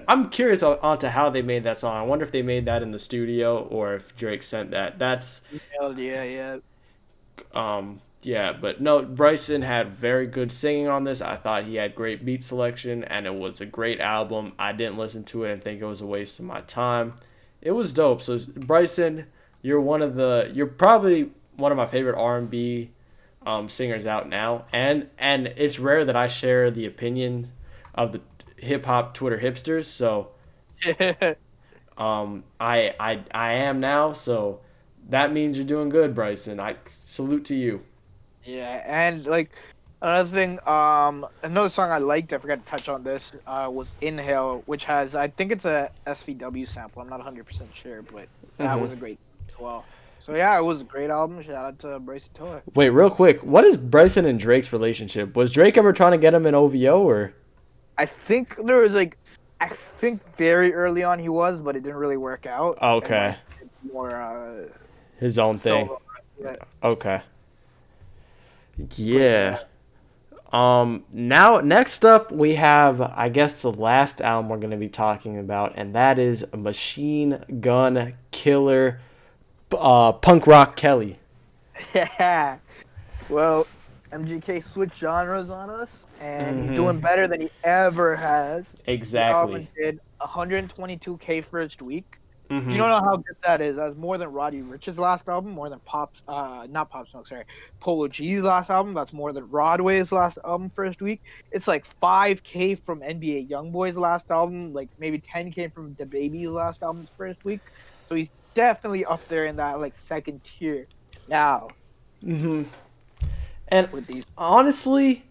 I'm curious onto how they made that song. I wonder if they made that in the studio or if Drake sent that. That's. Yeah. Yeah, but no, Bryson had very good singing on this. I thought he had great beat selection, and it was a great album. I didn't listen to it and think it was a waste of my time. It was dope. So Bryson, you're probably one of my favorite R&B singers out now, and it's rare that I share the opinion of the hip hop Twitter hipsters. So I am now, so that means you're doing good, Bryson. I salute to you. Yeah, and like another thing, another song I liked, I forgot to touch on this, was Inhale, which has, I think it's a SVW sample. I'm not 100% sure, but that was a great as well. So yeah, it was a great album. Shout out to Bryson Tiller. Wait, real quick, what is Bryson and Drake's relationship? Was Drake ever trying to get him in OVO or? I think there was like, I think very early on he was, but it didn't really work out. Okay. More His own thing. solo. Yeah. Okay. Yeah. Now next up we have, I guess, the last album we're going to be talking about, and that is Machine Gun Killer Punk Rock Kelly. Yeah. Well, MGK switched genres on us, and he's doing better than he ever has. Exactly. He did 122K first week. You don't know how good that is. That's more than Roddy Ricch's last album, more than not Pop Smoke, sorry, Polo G's last album. That's more than Rodway's last album first week. It's like 5K from NBA YoungBoy's last album, like maybe 10K from DaBaby's last album's first week. So he's definitely up there in that like second tier now. And with these, honestly,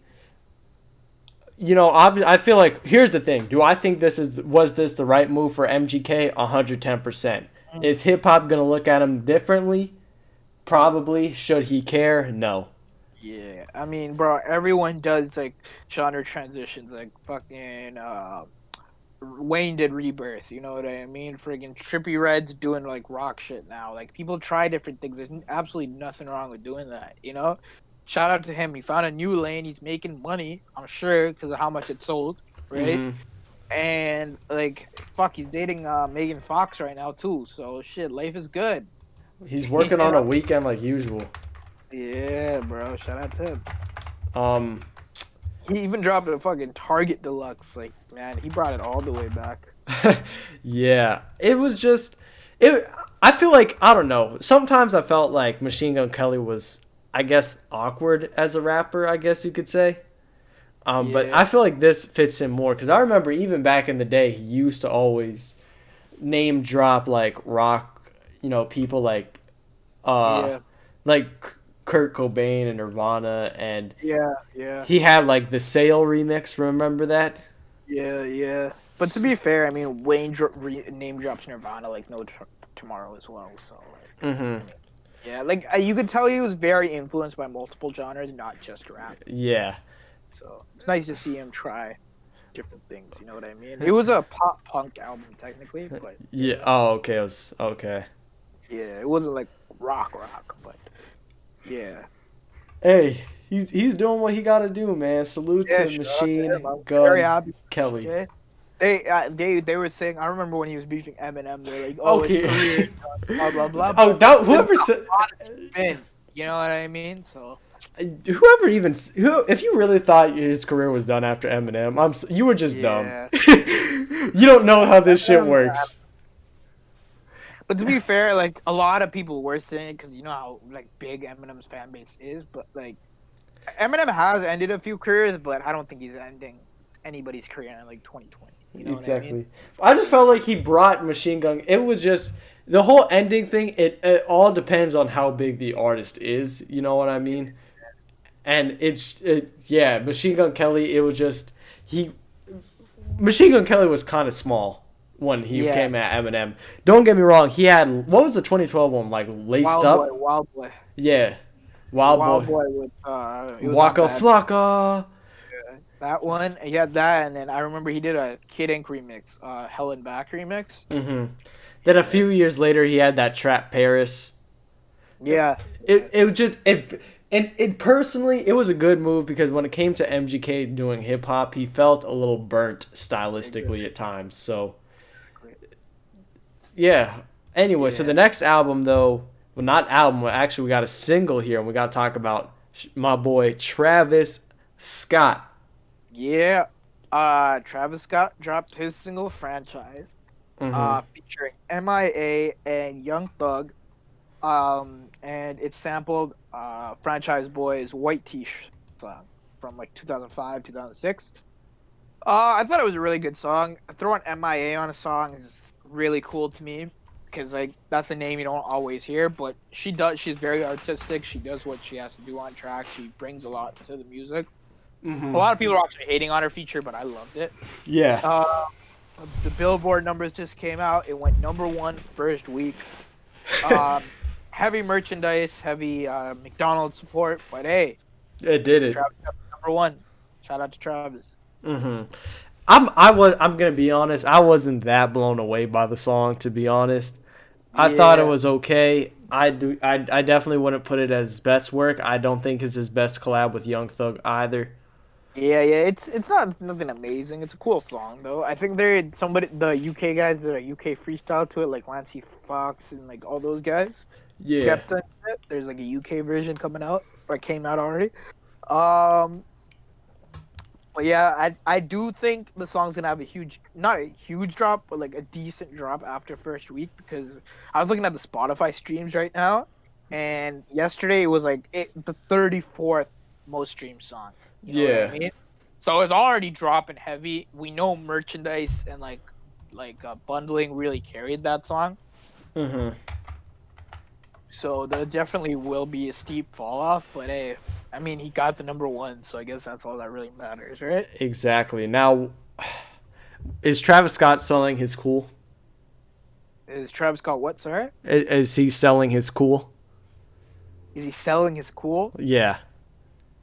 you know, I feel like, here's the thing. Do I think was this the right move for MGK? 110%. Is hip hop gonna look at him differently? Probably. Should he care? No. Yeah, I mean, bro, everyone does like genre transitions. Like fucking Wayne did Rebirth. You know what I mean? Friggin' Trippie Redd's doing like rock shit now. Like people try different things. There's absolutely nothing wrong with doing that. You know? Shout out to him. He found a new lane. He's making money, I'm sure, because of how much it sold, right? And, like, fuck, he's dating Megan Fox right now, too. So, shit, life is good. He's working on a weekend like usual. Yeah, bro. Shout out to him. He even dropped a fucking Target Deluxe. Like, man, he brought it all the way back. Yeah. It was just... I feel like, I don't know. Sometimes I felt like Machine Gun Kelly was, I guess, awkward as a rapper, I guess you could say. But I feel like this fits him more, because I remember even back in the day, he used to always name drop like rock, you know, people like Kurt Cobain and Nirvana, and he had like the Sale remix. Remember that? Yeah. But to be fair, I mean, Wayne name drops Nirvana like no tomorrow as well. So. Like, yeah, like you could tell he was very influenced by multiple genres, not just rap. Yeah. So it's nice to see him try different things. You know what I mean? It was a pop punk album technically, but yeah. Oh, okay. It was okay. Yeah, it wasn't like rock, but yeah. Hey, he's doing what he got to do, man. Salute to Machine Gun Kelly. Okay. They were saying, I remember when he was beefing Eminem, they're like, oh, okay. Blah blah blah. Oh, that whoever said, you know what I mean? So if you really thought his career was done after Eminem, you were just dumb. You don't know how this shit works. But to be fair, like a lot of people were saying, because you know how like big Eminem's fan base is, but like Eminem has ended a few careers, but I don't think he's ending anybody's career in like 2020. You know exactly. What I mean? I just felt like he brought Machine Gun. It was just the whole ending thing. It all depends on how big the artist is. You know what I mean? And Machine Gun Kelly. It was just Machine Gun Kelly was kind of small when he came at Eminem. Don't get me wrong. He had, what was the 2012 one, like Laced Up? Wild Boy. Yeah, Wild Boy with Waka Flocka. That one, he had that, and then I remember he did a Kid Ink remix, Hell and Back remix. Then a few years later, he had that Trap Paris. Yeah. It personally, it was a good move, because when it came to MGK doing hip hop, he felt a little burnt stylistically at times. So, yeah. Anyway, so the next album, though, well, not album, actually, we got a single here, and we got to talk about my boy Travis Scott. Yeah, Travis Scott dropped his single Franchise, featuring MIA and Young Thug, and it sampled Franchise Boy's White T-shirt song from like 2005, 2006. I thought it was a really good song. Throwing MIA on a song is really cool to me because like that's a name you don't always hear, but she does. She's very artistic. She does what she has to do on track. She brings a lot to the music. A lot of people are actually hating on her feature, but I loved it. Yeah. The Billboard numbers just came out. It went #1 first week. Heavy merchandise, heavy McDonald's support, but hey, It did it. Travis got #1. Shout out to Travis. I'm gonna be honest. I wasn't that blown away by the song, to be honest. I thought it was okay. I definitely wouldn't put it as best work. I don't think it's his best collab with Young Thug either. Yeah, it's not nothing amazing. It's a cool song though. I think the UK guys did a UK freestyle to it, like Lancey Fox and like all those guys. Yeah. Skepta. There's like a UK version coming out, or came out already. But yeah, I do think the song's gonna have not a huge drop, but like a decent drop after first week, because I was looking at the Spotify streams right now, and yesterday it was like the 34th most streamed song. You know what I mean? So it's already dropping heavy. We know merchandise and like bundling really carried that song. So there definitely will be a steep fall off, but hey, I mean, he got the #1, so I guess that's all that really matters, right? Exactly. Now, is Travis Scott selling his cool? Is Travis Scott what, sorry? Is he selling his cool? Is he selling his cool? Yeah.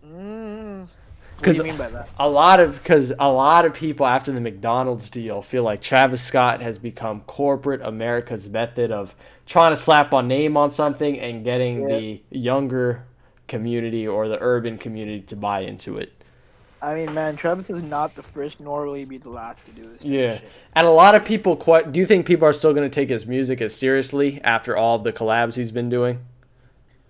What do you mean by that? A lot of people after the McDonald's deal feel like Travis Scott has become corporate America's method of trying to slap a name on something and getting the younger community or the urban community to buy into it. I mean, man, Travis is not the first, nor will he be the last to do this. Yeah, and a lot of people do you think people are still going to take his music as seriously after all of the collabs he's been doing?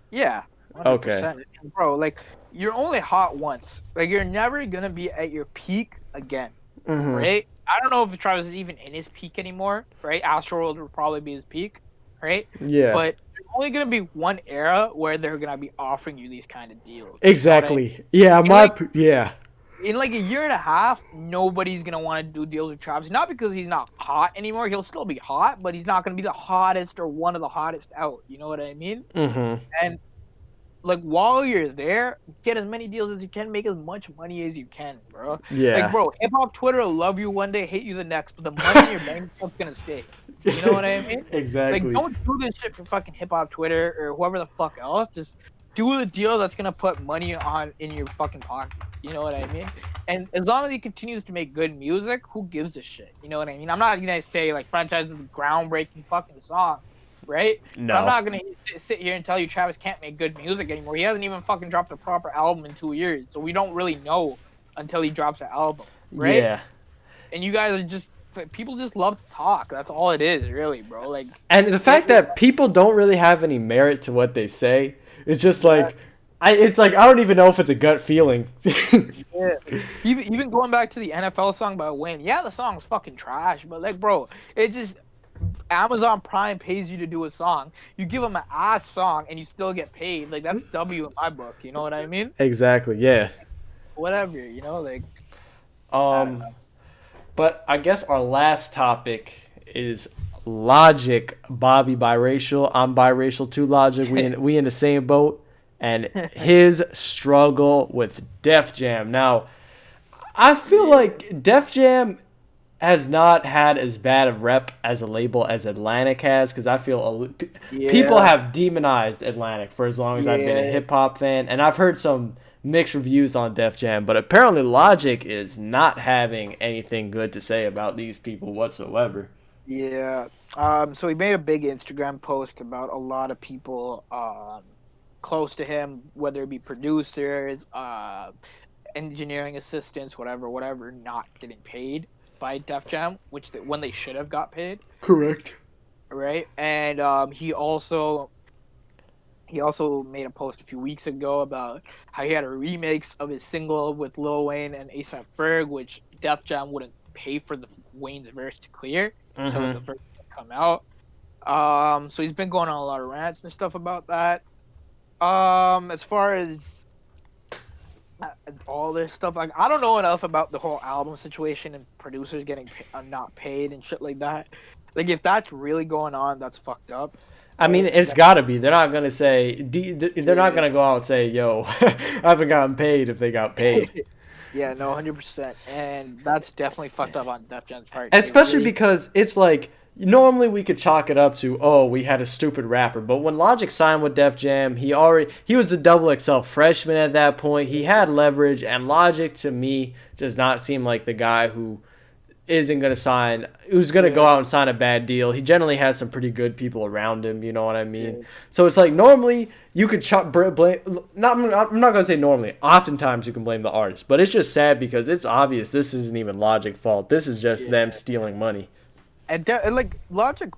Yeah. 100%. Okay. Bro, like, you're only hot once. Like, you're never going to be at your peak again, right? I don't know if Travis is even in his peak anymore, right? Astroworld will probably be his peak, right? Yeah. But there's only going to be one era where they're going to be offering you these kind of deals. Exactly. You know what I mean? Yeah. In like a year and a half, nobody's going to want to do deals with Travis. Not because he's not hot anymore. He'll still be hot, but he's not going to be the hottest or one of the hottest out. You know what I mean? And like, while you're there, get as many deals as you can, make as much money as you can, bro. Yeah. Like, bro, hip-hop Twitter will love you one day, hate you the next, but the money in your bank account's gonna stay. You know what I mean? Exactly. Like, don't do this shit for fucking hip-hop Twitter or whoever the fuck else. Just do the deal that's gonna put money in your fucking pocket. You know what I mean? And as long as he continues to make good music, who gives a shit? You know what I mean? I'm not gonna say, like, Franchise is a groundbreaking fucking song. Right? No. But I'm not gonna sit here and tell you Travis can't make good music anymore. He hasn't even fucking dropped a proper album in 2 years, so we don't really know until he drops an album, right? Yeah. And you guys are people just love to talk. That's all it is, really, bro. Like, and the fact that people don't really have any merit to what they say, it's just like, it's like I don't even know if it's a gut feeling. Yeah. Even going back to the NFL song by Wayne, yeah, the song's fucking trash, but like, bro, it just. Amazon Prime pays you to do a song. You give them an ass song and you still get paid. Like, that's W in my book. You know what I mean? Exactly. Yeah. Whatever. You know, like. But I guess our last topic is Logic. Bobby biracial. I'm biracial too. Logic. We in the same boat. And his struggle with Def Jam. Now, I feel like Def Jam has not had as bad a rep as a label as Atlantic has, because I feel people have demonized Atlantic for as long as I've been a hip-hop fan, and I've heard some mixed reviews on Def Jam, but apparently Logic is not having anything good to say about these people whatsoever. Yeah. So he made a big Instagram post about a lot of people close to him, whether it be producers, engineering assistants, whatever, not getting paid by Def Jam, when they should have got paid. Correct. Right? And he also made a post a few weeks ago about how he had a remix of his single with Lil Wayne and A$AP Ferg, which Def Jam wouldn't pay for the Wayne's verse to clear, so the verse didn't come out. So he's been going on a lot of rants and stuff about that. As far as all this stuff, like, I don't know enough about the whole album situation and producers getting not paid and shit like that. Like, if that's really going on, that's fucked up. I mean, it's got to be. They're not going to say, they're not going to go out and say, yo, I haven't gotten paid if they got paid. Yeah, no, 100%. And that's definitely fucked up on Def Jam's part. Especially because it's like, normally we could chalk it up to, oh, we had a stupid rapper. But when Logic signed with Def Jam, he was a double XL freshman at that point. He had leverage, and Logic, to me, does not seem like the guy who's going to go out and sign a bad deal. He generally has some pretty good people around him, you know what I mean? Yeah. So it's like, normally you could blame, I'm not going to say normally, oftentimes you can blame the artist, but it's just sad because it's obvious this isn't even Logic's fault. This is just them stealing money. And like, Logic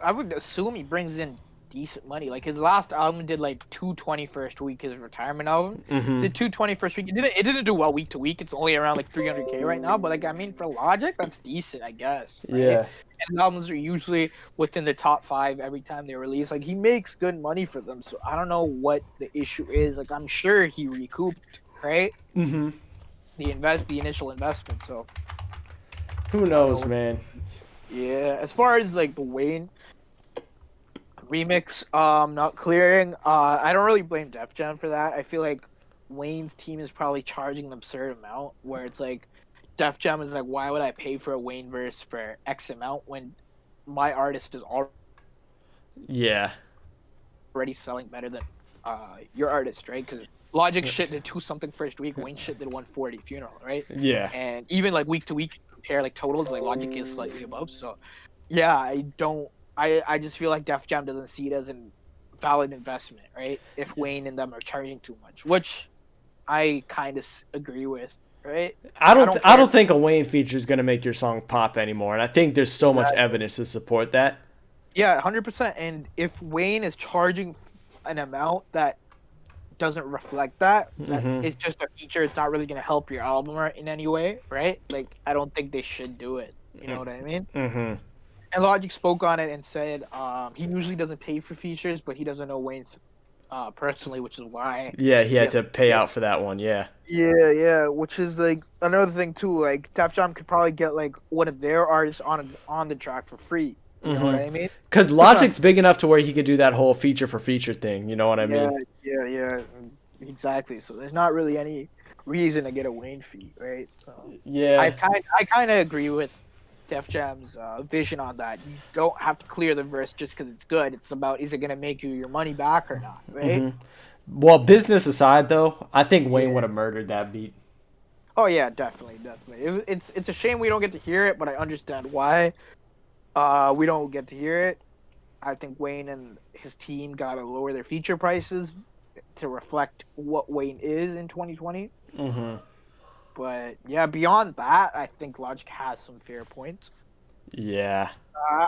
I would assume he brings in decent money. Like, his last album did like 220 first week, his retirement album. Did 220 first week. It didn't do well week to week. It's only around like 300K right now. But like, I mean, for Logic, that's decent, I guess. Right? Yeah. And albums are usually within the top 5 every time they release. Like, he makes good money for them. So I don't know what the issue is. Like, I'm sure he recouped, right? The initial investment. So who knows, man. Yeah, as far as like the Wayne remix not clearing, I don't really blame Def Jam for that. I feel like Wayne's team is probably charging an absurd amount where it's like Def Jam is like, why would I pay for a Wayne verse for X amount when my artist is already selling better than your artist, right? Because Logic shit did 2-something first week, Wayne shit did 140 Funeral, right? Yeah. And even like week to week compare like totals, like Logic is slightly above. So yeah, I just feel like Def Jam doesn't see it as a valid investment, right? If Wayne and them are charging too much, which I kind of agree with, right? I don't think a Wayne feature is gonna make your song pop anymore, and I think there's so much evidence to support that. Yeah, 100%. And if Wayne is charging an amount that doesn't reflect that it's just a feature, it's not really going to help your album in any way, right? Like, I don't think they should do it. You know what I mean? And Logic spoke on it and said he usually doesn't pay for features, but he doesn't know Wayne's personally, which is why he had to pay out for that one. Yeah, which is like another thing too. Like, Def Jam could probably get like one of their artists on the track for free. You know what I mean? Because Logic's big enough to where he could do that whole feature for feature thing. You know what I mean? Yeah, exactly. So there's not really any reason to get a Wayne fee, right? So yeah, I kind of agree with Def Jam's vision on that. You don't have to clear the verse just because it's good. It's about, is it going to make you your money back or not, right? Well, business aside, though, I think Wayne would have murdered that beat. Oh yeah, definitely. It's a shame we don't get to hear it, but I understand why. We don't get to hear it. I think Wayne and his team gotta lower their feature prices to reflect what Wayne is in 2020. But yeah, beyond that, I think Logic has some fair points. Yeah.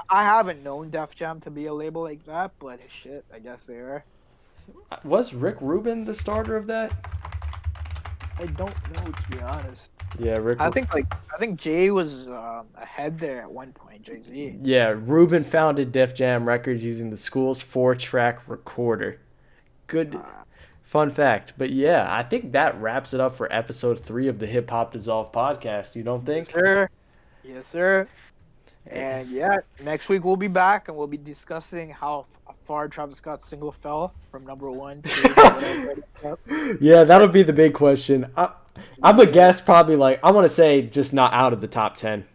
I haven't known Def Jam to be a label like that, but shit, I guess they are. Was Rick Rubin the starter of that? I don't know, to be honest. Yeah, I think Jay was ahead there at one point, Jay-Z. Yeah, Rubin founded Def Jam Records using the school's 4-track recorder. Good fun fact. But yeah, I think that wraps it up for episode 3 of the Hip Hop Dissolved podcast. You don't think? Yes, sir. And yeah, next week we'll be back and we'll be discussing how far Travis Scott's single fell from number 1 to Yeah, that'll be the big question. I'm a guess probably I want to say just not out of the top 10.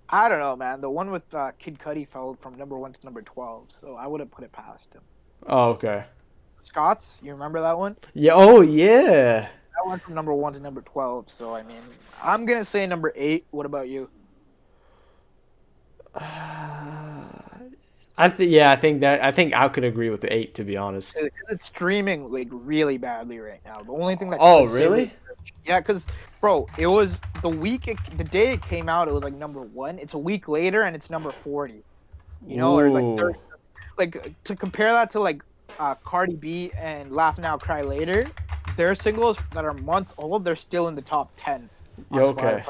I don't know, man. The one with Kid Cudi fell from number 1 to number 12, so I wouldn't put it past him. Oh, okay. Scott's, you remember that one? Yeah. Oh, yeah. That went from number 1 to number 12, so I mean, I'm gonna say number 8. What about you? I think I could agree with the 8, to be honest. It's streaming like really badly right now. The only thing that really? Yeah, because bro, it was the day it came out, it was like number 1. It's a week later and it's number 40. You know, or like 30. Like, to compare that to like Cardi B and Laugh Now Cry Later, their singles that are a month old, they're still in the top 10. Okay.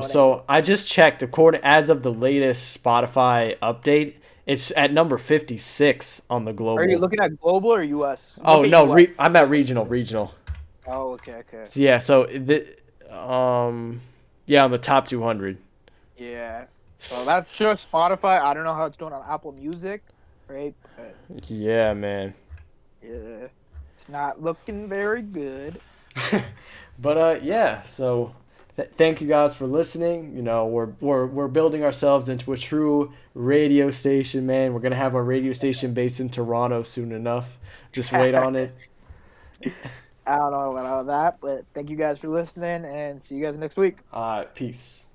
So I just checked. According as of the latest Spotify update, it's at number 56 on the global. Are you looking at global or US? Oh no, I'm at regional. Oh, okay. So, yeah, so on the top 200. Yeah. So that's just Spotify. I don't know how it's doing on Apple Music, right? But Yeah, man. yeah, it's not looking very good. But yeah. So thank you guys for listening. You know, we're building ourselves into a true radio station, man. We're gonna have our radio station based in Toronto soon enough. Just wait on it. I don't know about all that, but thank you guys for listening, and see you guys next week. Peace.